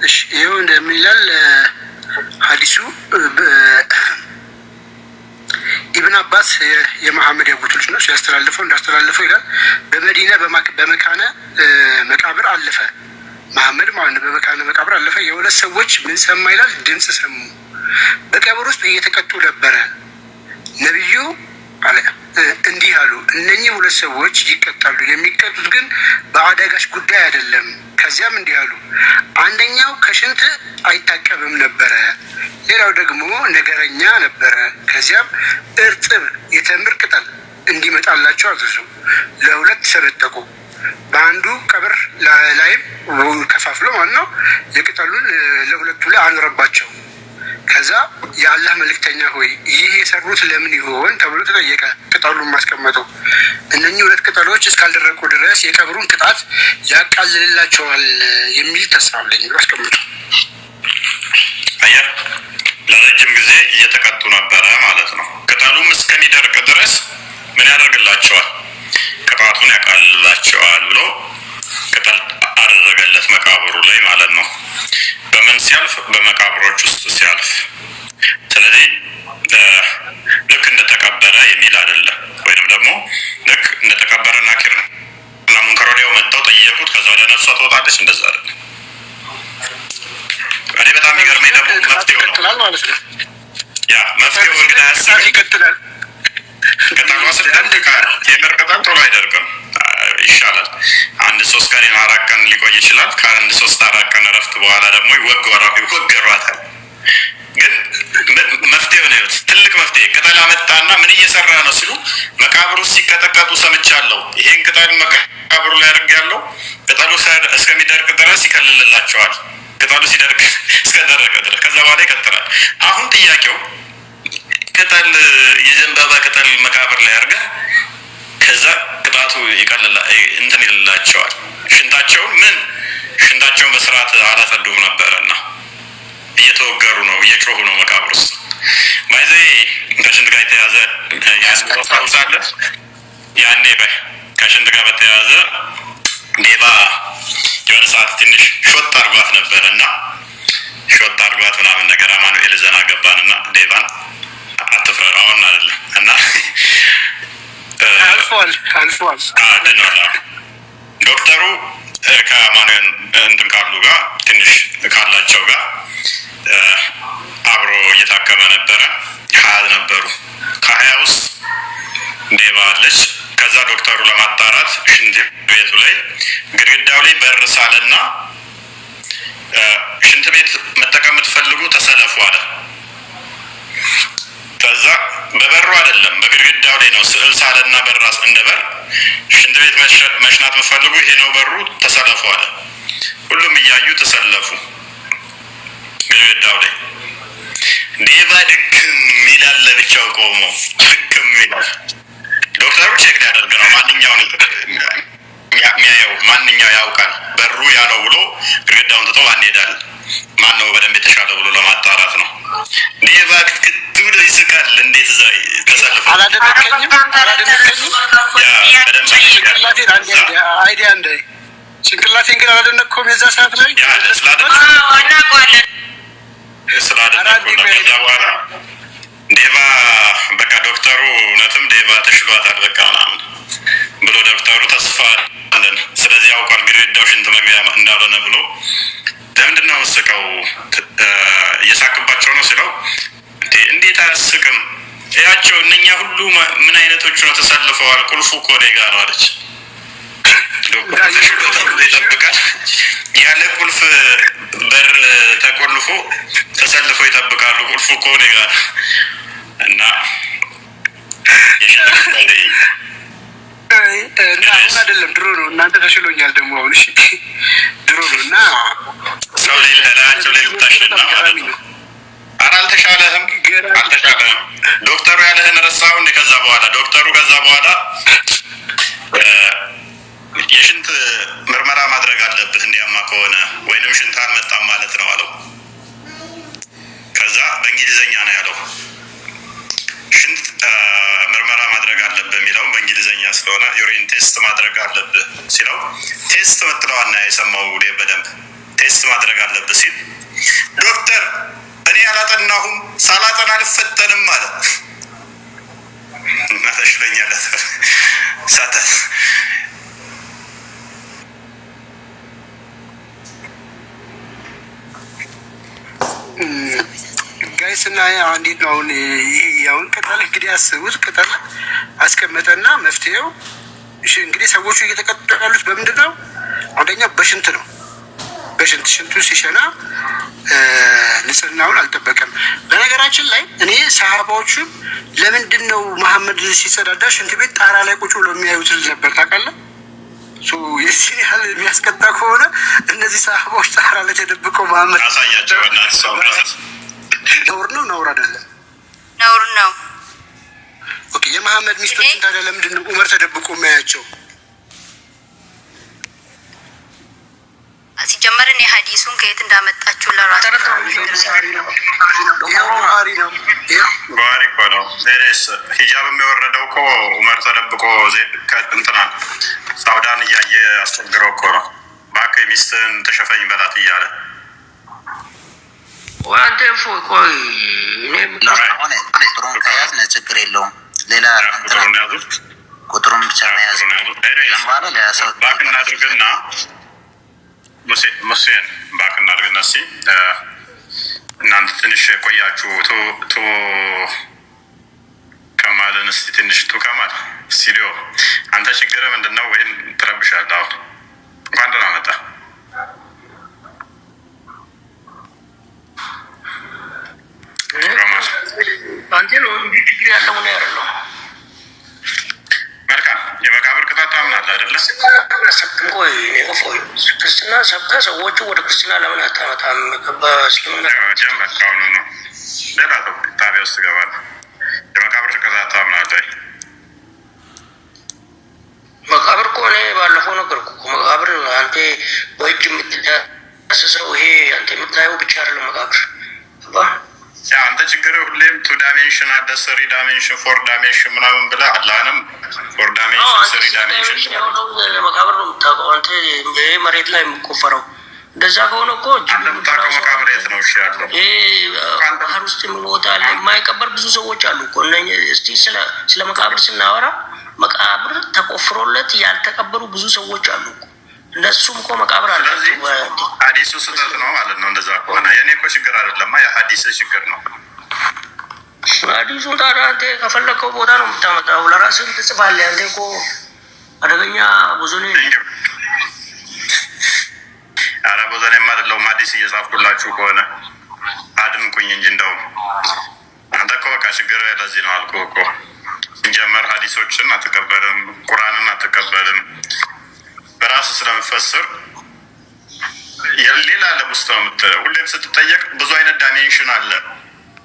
S6: እሺ ይኸው እንደምን ይላል ሀዲሱ። ኢብን አባስ የመሐመድ ያጎቱ ልጅ ነው። ሲያስተላልፈው እንዳስተላልፈው ይላል በመዲና በመካነ መቃብር አለፈ መሐመድ ማለት ነው። በመካነ መቃብር አለፈ። የሁለት ሰዎች ምን ሰማ ይላል? ድምፅ ሰሙ። በቀብር ውስጥ እየተቀጡ ነበረ። ነቢዩ አለ እንዲህ አሉ፣ እነኚህ ሁለት ሰዎች ይቀጣሉ። የሚቀጡት ግን በአዳጋች ጉዳይ አይደለም። ከዚያም እንዲህ አሉ፣ አንደኛው ከሽንት አይታቀብም ነበረ፣ ሌላው ደግሞ ነገረኛ ነበረ። ከዚያም እርጥብ የተምር ቅጠል እንዲመጣላቸው አዘዙ። ለሁለት ሰነጠቁ። በአንዱ ቀብር ላይም ከፋፍሎ ማለት ነው የቅጠሉን ለሁለቱ ላይ አኖረባቸው። ከዛ የአላህ መልእክተኛ ሆይ ይህ የሰሩት ለምን ይሆን ተብሎ ተጠየቀ። ቅጠሉን ማስቀመጠው እነኚህ ሁለት ቅጠሎች እስካልደረቁ ድረስ የቀብሩን ቅጣት ያቃልልላቸዋል የሚል ተስፋ አለኝ ብሎ አስቀምጡ።
S3: አየህ፣ ለረጅም ጊዜ እየተቀጡ ነበረ ማለት ነው። ቅጠሉም እስከሚደርቅ ድረስ ምን ያደርግላቸዋል? ቅጣቱን ያቃልላቸዋል ብሎ ቅጠል አደረገለት መቃብሩ ላይ ማለት ነው። በምን ሲያልፍ? በመቃብሮች ውስጥ ሲያልፍ። ስለዚህ ልክ እንደተቀበረ የሚል አይደለም። ወይንም ደግሞ ልክ እንደተቀበረ ናኪር እና ሙንከር ወዲያው መጥተው ጠየቁት፣ ከዛ ወደ ነፍሷ ትወጣለች። እንደዛ አይደለም። እኔ በጣም የሚገርመኝ ደግሞ መፍትሄው ነው
S6: ማለት ነው።
S3: ያ መፍትሄው እንግዲህ
S6: ይቀጥላል።
S3: ቅጠሏ ስትደርቅ የምር ቅጠል ቶሎ አይደርቅም፣ ይሻላል። አንድ 3 ቀን 4 ቀን ሊቆይ ይችላል። ከአንድ 3-4 ቀን እረፍት በኋላ ደግሞ ይወገሯታል። ግን መፍትሄው ነው ትልቅ መፍትሄ። ቅጠል አመጣና ምን እየሰራ ነው ሲሉ መቃብሩ ሲቀጠቀጡ ሰምቻለሁ። ይሄን ቅጠል መቃብሩ ላይ አድርጌያለሁ። ቅጠሉ እስከሚደርቅ ድረስ ይከልልላቸዋል። ቅጠሉ ሲደርቅ እስከደረቀ ድረስ ከዛ በኋላ ይቀጥላል። አሁን ጥያቄው ቅጠል የዘንባባ ቅጠል መቃብር ላይ አድርገህ ከዛ ቅጣቱ እንትን ይልላቸዋል። ሽንታቸውን በስርዓት አላጸዱም ነበረና እየተወገሩ ነው፣ እየጮሁ ነው መቃብር ውስጥ። ባይዘ ከሽንት ጋር የተያዘ ያስታውሳለህ? ያኔ ከሽንት ጋር በተያያዘ ዴቫ የሆነ ሰዓት ትንሽ ሾት አድርጓት ነበረ እና ሾት አድርጓት ምናምን ነገር አማኑኤል ዘና ገባን እና ዴቫን አትፍረር አሁን አይደለም እና
S6: አልፏል
S3: ዶክተሩ ከአማኑኤል እንትን ካሉ ጋር ትንሽ ካላቸው ጋር አብሮ እየታከመ ነበረ። 20 ነበሩ። ከ20 ውስጥ ዴቫ አለች። ከዛ ዶክተሩ ለማጣራት ሽንት ቤቱ ላይ ግድግዳው ላይ በር ሳለና ሽንት ቤት መጠቀም የምትፈልጉ ተሰለፉ አለ። ከዛ በበሩ አይደለም በግድግዳው ላይ ነው ስዕል ሳለና በራስ እንደበር ሽንት ቤት መሽናት የምትፈልጉ ይሄ ነው በሩ ተሰለፉ አለ። ሁሉም እያዩ ተሰለፉ ግድግዳው ላይ። ዴቫ ድክም ይላል ለብቻው ቆሞ ድክም ይላል። ዶክተሩ ቼክ ሊያደርግ ነው ማንኛውን የሚያየው ማንኛው ያውቃል በሩ ያለው ብሎ ግድግዳውን ትቶ አንሄዳል ማን ነው በደንብ የተሻለ ብሎ ለማጣራት ነው። ዴቫ ክትክት ብሎ ይስቃል። እንዴት እዛ ተሰልፎ
S6: አላደነቀኝም አይዲያ እንደ ጭንቅላቴን ግን አላደነቅኩም የዛ ሰዓት ላይ
S3: ስላደነኩ ነው። ከዛ በኋላ ዴቫ በቃ ዶክተሩ እውነትም ዴቫ ተሽሏታል በቃ ምናምን ብሎ ዶክተሩ ተስፋ አለን ስለዚህ ያውቃል ግድግዳው ሽንት መግቢያ እንዳልሆነ ብሎ ለምንድን ነው የምትስቀው እየሳቅባቸው ነው ሲለው እንዴት አያስቅም እያቸው እነኛ ሁሉ ምን አይነቶቹ ነው ተሰልፈዋል ቁልፉ እኮ እኔ ጋ ነው አለች። ዶክተሩ ይጠብቃል ያለ ቁልፍ በር ተቆልፎ ተሰልፎ ይጠብቃሉ ቁልፉ እኮ እኔ ጋ ነው እና
S6: አሁን አይደለም ድሮ ነው። እናንተ ተሽሎኛል ደግሞ አሁን እሺ ድሮ ነው እና
S3: ሰው ላይ ለላቸው ላይ ልታሽና ማለት ነው። ኧረ አልተሻለህም ዶክተሩ ያለህን ረሳሁ እንደ ከዛ በኋላ ዶክተሩ ከዛ በኋላ የሽንት ምርመራ ማድረግ አለብህ እንዲያማ ከሆነ ወይንም ሽንት አልመጣም ማለት ነው አለው። ከዛ በእንግሊዝኛ ነው ያለው ሽንት ምርመራ ማድረግ አለብህ የሚለው በእንግሊዝኛ ስለሆነ ዩሪን ቴስት ማድረግ አለብህ ሲለው ቴስት ምትለዋና የሰማው በደንብ ቴስት ማድረግ አለብህ ሲል ዶክተር እኔ ያላጠናሁም ሳላጠና አልፈተንም ማለት እና ተሽለኛለት ሳታት
S6: ጋይስ እና እንዴት ነው አሁን ይሄ አሁን ቅጠል እንግዲህ አስቡት ቅጠል አስቀመጠና መፍትሄው እሺ እንግዲህ ሰዎቹ እየተቀጡ ያሉት በምንድን ነው? አንደኛ በሽንት ነው። በሽንት ሽንቱ ሲሸና ንጽህናውን አልጠበቀም። በነገራችን ላይ እኔ ሰሃባዎቹን ለምንድን ነው መሐመድ ሲጸዳዳ ሽንት ቤት ጣራ ላይ ቁጭ ብሎ የሚያዩት ነበር ታውቃለህ? የዚህ ያህል የሚያስቀጣ ከሆነ እነዚህ ሰሃባዎች ጣራ ላይ ተደብቀው መሐመድ
S3: አሳያቸው እናት ሰው
S6: ነውር ነው ነውር አይደለም?
S4: ነውር ነው።
S6: ኦኬ የመሐመድ ሚስቶችን ታዲያ ለምንድን ነው ዑመር ተደብቆ የሚያያቸው?
S4: ሲጀመር እኔ ሀዲሱን ከየት እንዳመጣችሁ ለራሱ
S3: ባህሪ እኮ ነው። ሂጃብ የሚወረደው እኮ ዑመር ተደብቆ እንትና ሳውዳን እያየ አስቸግረው እኮ ነው። እባክህ ሚስትህን ተሸፈኝ በላት እያለ
S2: ቆይ ቁጥሩን ከያዝን ችግር የለውም። ሌላ ቁጥሩን ብቻ መያዝ
S3: ባክ እናድርግና ሙሴን ባክ እናድርግና እስኪ እናንተ ትንሽ ቆያችሁ ቱ ከማልን እስኪ ትንሽ ቱ ከማል ስቱዲዮ አንተ ችግር ምንድን ነው? ወይም ትረብሻለህ? አሁን እንኳን ደህና መጣ።
S7: አንተ ነው ችግር ያለው ነው ያለው።
S3: መልካም የመቃብር ቅጣት ታምናለህ አይደለ?
S7: ቆይ ክርስትና ሰብከ ሰዎቹ ወደ ክርስትና ለምን አታመጣም? በእስልምና
S3: ጀመር ካሁኑ ነው ሌላ ታቢያ ውስጥ ገባለህ። የመቃብር ቅጣት ታምናለህ?
S7: መቃብር እኮ እኔ ባለፈው ነገርኩህ እኮ መቃብር አንተ በእጅ የምትዳስሰው ይሄ አንተ የምታየው ብቻ አይደለም መቃብር።
S3: አንተ ችግር ሁሌም 2 ዳይሜንሽን አለ 3 ዳይሜንሽን 4 ዳይሜንሽን ምናምን ብለህ አላህንም 4 ዳይሜንሽን 3 ዳይሜንሽን
S7: መቃብር ነው የምታውቀው አንተ። መሬት ላይ የሚቆፈረው እንደዛ ከሆነ እኮ
S3: የምታውቀው መቃብር የት ነው? እሺ ያለው
S7: ባህር ውስጥ የሚሞት አለ። የማይቀበር ብዙ ሰዎች አሉ እኮ እስቲ ስለ መቃብር ስናወራ መቃብር ተቆፍሮለት ያልተቀበሩ ብዙ ሰዎች አሉ እኮ እነሱም እኮ መቃብር አለ።
S3: ሀዲሱ ስህተት ነው ማለት ነው። እንደዛ ከሆነ የኔ እኮ ችግር አይደለም፣ የሀዲስ ችግር ነው።
S7: ሀዲሱን ታዲያ አንተ ከፈለከው ቦታ ነው የምታመጣው፣ ለራስህ ትጽፋለህ። አንተ እኮ አደገኛ ብዙኔ
S3: አረ ብዙኔም አይደለሁም። ሀዲስ እየጻፍኩላችሁ ከሆነ አድንቁኝ እንጂ እንደውም አንተ እኮ በቃ ችግር ለዚህ ነው አልኩህ እኮ። ሲጀመር ሀዲሶችን አትቀበልም፣ ቁርአንን አትቀበልም። በራሱ ስለምፈስር ሌላ ዓለም ውስጥ ነው የምትለው። ሁሌም ስትጠየቅ ብዙ አይነት ዳይሜንሽን አለ።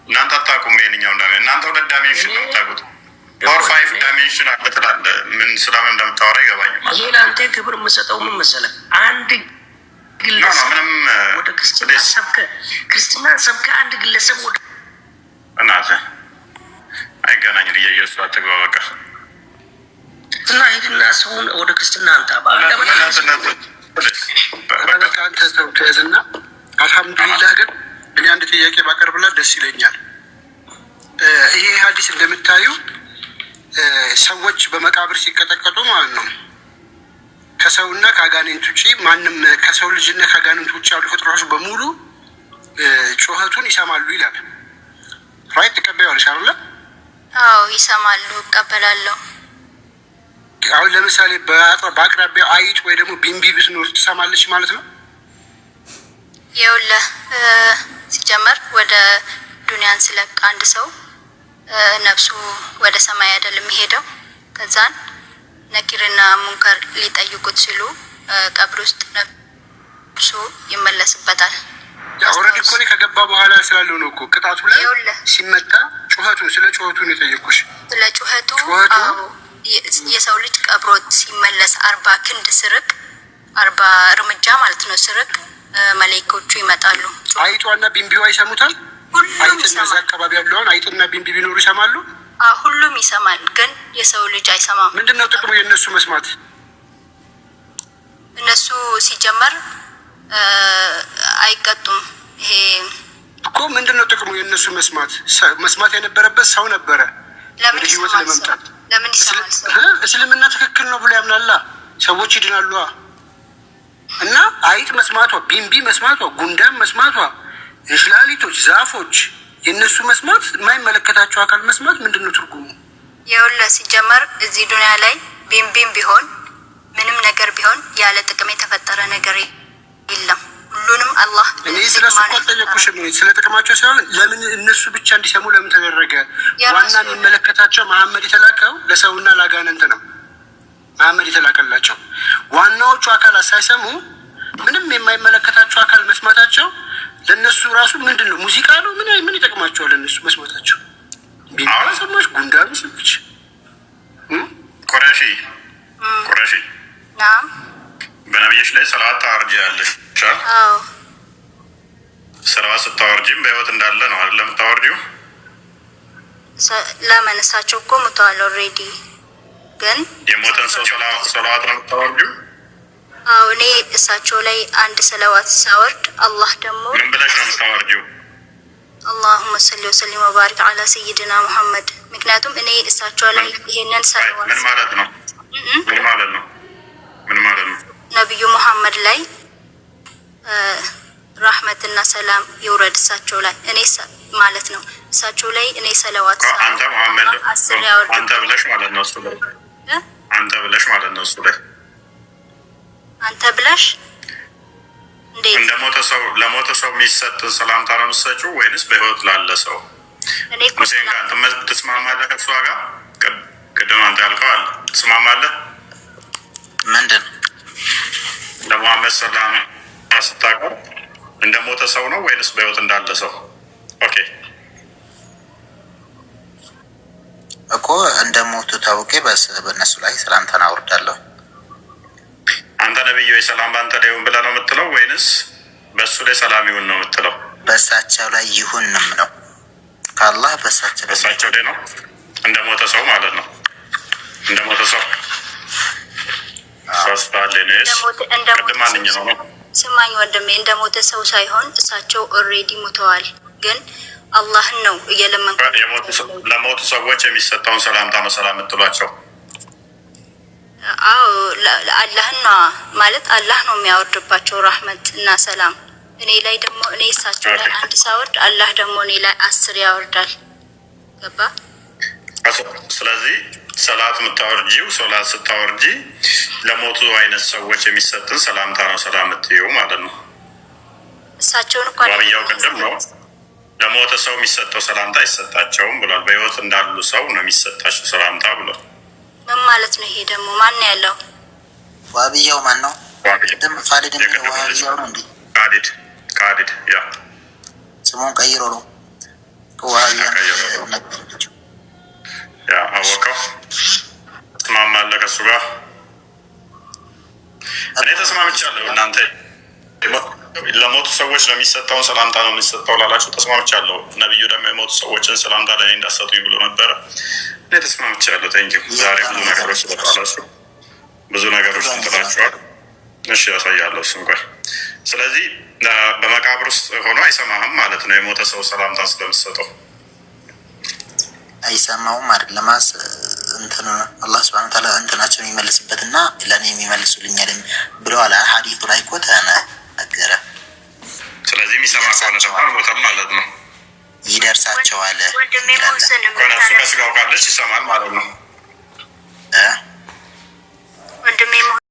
S3: እናንተ አታውቁም። ይሄንኛው እናንተ 2 ዳይሜንሽን ነው የምታውቁት። 4-5 ዳይሜንሽን አለ ትላለህ። ምን ስለምን እንደምታወራ ይገባኛል።
S7: ይሄ ለአንተ ክብር የምሰጠው ምን መሰለህ? አንድ ግለሰብ ወደ ክርስትና ሰብከ አንድ ግለሰብ ወደ
S3: እናትህ አይገናኝ ልየየሱ አትግባ በቃ
S7: እና ሄድና ሰውን ወደ ክርስትና አንተ
S6: አንተ ሰው ተያዝና አልሐምዱሊላህ። ግን እኔ አንድ ጥያቄ ባቀርብላት ደስ ይለኛል። ይሄ ሀዲስ እንደምታዩ ሰዎች በመቃብር ሲቀጠቀጡ ማለት ነው ከሰውና ከአጋንንት ውጭ ማንም ከሰው ልጅና ከአጋንንት ውጭ ያሉ ፍጥረቶች በሙሉ ጩኸቱን ይሰማሉ ይላል። ራይት ተቀበያለሽ አይደል?
S4: አዎ ይሰማሉ፣ እቀበላለሁ።
S6: አሁን ለምሳሌ በአቅራቢያው አይጥ ወይ ደግሞ ቢንቢ ብትኖር ትሰማለች ማለት ነው?
S4: ይኸውልህ ሲጀመር ወደ ዱንያን ስለቅ አንድ ሰው ነፍሱ ወደ ሰማይ አይደለም የሚሄደው። ከዛን ነኪርና ሙንከር ሊጠይቁት ሲሉ ቀብር ውስጥ ነፍሱ ይመለስበታል።
S6: ኦልሬዲ እኮ እኔ ከገባ በኋላ ስላለው ነው እኮ ቅጣቱ ላይ ሲመታ ጩኸቱ ስለ ጩኸቱ ነው የጠየኩሽ።
S4: ስለ ጩኸቱ የሰው ልጅ ቀብሮት ሲመለስ 40 ክንድ ስርቅ 40 እርምጃ ማለት ነው ስርቅ መላእክቶቹ ይመጣሉ።
S6: አይጧና ቢንቢዋ ይሰሙታል። አይጥና እዛ አካባቢ ያለውን አይጥና ቢንቢ ቢኖሩ ይሰማሉ።
S4: ሁሉም ይሰማል፣ ግን የሰው ልጅ አይሰማም።
S6: ምንድነው ጥቅሙ የነሱ መስማት?
S4: እነሱ ሲጀመር አይቀጡም። ይሄ እኮ
S6: ምንድነው ጥቅሙ የነሱ መስማት? መስማት የነበረበት ሰው ነበረ ወደ ህይወት ለመምጣት።
S4: ለምን ይሰማል?
S6: እስልምና ትክክል ነው ብሎ ያምናላ። ሰዎች ይድናሉ። እና አይጥ መስማቷ፣ ቢንቢ መስማቷ፣ ጉንዳን መስማቷ፣ እንሽላሊቶች፣ ዛፎች የነሱ መስማት፣ የማይመለከታቸው አካል መስማት ምንድነው ትርጉሙ?
S4: ይኸውልህ ሲጀመር እዚህ ዱንያ ላይ ቢንቢም ቢሆን ምንም ነገር ቢሆን ያለ ጥቅም የተፈጠረ ነገር የለም። ሁሉንም አላህ
S6: እኔ ስለሱ ቆጠየቁሽም ስለ ጥቅማቸው ሳይሆን ለምን እነሱ ብቻ እንዲሰሙ ለምን ተደረገ? ዋና የሚመለከታቸው መሐመድ የተላከው ለሰውና ለአጋንንት ነው። መሐመድ የተላከላቸው ዋናዎቹ አካላት ሳይሰሙ ምንም የማይመለከታቸው አካል መስማታቸው ለነሱ ራሱ ምንድነው? ሙዚቃ ነው። ምን ይጠቅማቸዋል እነሱ መስማታቸው? ቢንባ ሰማች፣ ጉንዳን ሰማች።
S3: ቁረሺ በነቢዮች ላይ ሰላዋት ታወርጃለሽ።
S4: አዎ
S3: ሰላዋት ስታወርጂም በህይወት እንዳለ ነው አይደለም የምታወርጂው?
S4: ለምን እሳቸው እኮ ሞተዋል ኦልሬዲ። ግን
S3: የሞተን ሰው ሰላዋት ነው የምታወርጂው?
S4: አዎ እኔ እሳቸው ላይ አንድ ሰላዋት ሳወርድ አላህ ደግሞ
S3: ምን ብለሽ ነው የምታወርጂው?
S4: አላሁመ ሰሊ ወሰሊም ወባሪክ አላ ሰይድና ሙሐመድ። ምክንያቱም እኔ እሳቸው ላይ ይሄንን ሰላዋት
S3: ምን ማለት ነው? ምን ማለት ነው?
S4: ነብዩ መሐመድ ላይ ረህመትና ሰላም ይውረድ እሳቸው ላይ እኔ ማለት ነው። እሳቸው ላይ እኔ ሰላዋት
S3: አንተ መሐመድ አንተ ብለሽ ማለት ነው እሱ ላይ አንተ ብለሽ ማለት ነው እሱ ላይ
S4: አንተ ብለሽ እንዴት
S3: እንደሞተ ሰው ለሞተ ሰው የሚሰጥ ሰላምታ ነው የምትሰጪው ወይንስ በህይወት ላለ ሰው?
S4: እኔ
S3: ሙሴን ጋር ትስማማለህ? ከእሷ ጋር ቅድም አንተ ያልከዋል ትስማማለህ?
S2: ምንድን
S3: ለሙሐመድ ሰላም ስታቀር እንደ ሞተ ሰው ነው ወይንስ በህይወት እንዳለ ሰው? ኦኬ
S2: እኮ እንደ ሞቱ ታውቄ በእነሱ ላይ ሰላምታን አውርዳለሁ።
S3: አንተ ነብዩ ሰላም በአንተ ላይ ይሁን ብለህ ነው የምትለው ወይንስ በእሱ ላይ ሰላም ይሁን ነው የምትለው?
S2: በእሳቸው ላይ ይሁንም ነው። ከአላህ በሳቸው
S3: ላይ ነው። እንደ ሞተ ሰው ማለት ነው። እንደ ሞተ ሰው ማንኛው ነው?
S4: ስማኝ ወንድሜ፣ እንደ ሞተ ሰው ሳይሆን እሳቸው ኦልሬዲ ሞተዋል። ግን አላህን ነው እየለመንኩ።
S3: ለሞቱ ሰዎች የሚሰጠውን ሰላምታ ነው ሰላም የምትሏቸው?
S4: አዎ አላህን ነው ማለት አላህ ነው የሚያወርድባቸው ረህመት እና ሰላም። እኔ ላይ ደግሞ እኔ እሳቸው ላይ አንድ ሳወርድ አላህ ደግሞ እኔ ላይ 10 ያወርዳል። ገባ?
S3: ስለዚህ ሰላት የምታወርጂው ሶላት ስታወርጂ ለሞቱ አይነት ሰዎች የሚሰጥን ሰላምታ ነው ሰላም የምትይው ማለት ነው።
S4: እሳቸውን እኮ
S3: ዋብያው ቅድም ነው ለሞተ ሰው የሚሰጠው ሰላምታ አይሰጣቸውም ብሏል። በህይወት እንዳሉ ሰው ነው የሚሰጣቸው ሰላምታ ብሏል።
S4: ምን ማለት ነው? ይሄ ደግሞ ማን ነው ያለው?
S2: ዋብያው ማን ነው? ቅድም ኻሊድ የሚለው ዋብያው ነው እንዴ? ኻሊድ ያ ስሙን ቀይሮ ነው ዋብያ ያ አወቀው። ተስማማለህ ከእሱ ጋር? እኔ ተስማምቻለሁ። እናንተ ለሞቱ ሰዎች ለሚሰጠውን ሰላምታ ነው የሚሰጠው ላላችሁ ተስማምቻለሁ። ነቢዩ ደግሞ የሞቱ ሰዎችን ሰላምታ ለእኔ እንዳሰጡኝ ብሎ ነበረ። እኔ ተስማምቻለሁ። ቴንኪው። ዛሬ ብዙ ነገሮች ስለጣላችሁ ብዙ ነገሮች እንትላችኋል። እሺ ያሳያለሁ እሱን ቆይ። ስለዚህ በመቃብር ውስጥ ሆኖ አይሰማህም ማለት ነው የሞተ ሰው ሰላምታ ስለምሰጠው አይሰማውም አይደለም። እንትን አላህ ሱብሓነሁ ወተዓላ እንትናቸውን የሚመልስበትና ለኔ የሚመልሱልኛል ብለዋል። ሐዲሱ ላይ እኮ ተነገረ።
S3: ስለዚህ የሚሰማ ከሆነ ደግሞ አልሞተም ማለት ነው።
S2: ይደርሳቸዋል።
S3: ከነሱ ከስጋው ካለች ይሰማል ማለት ነው።
S4: ወንድሜ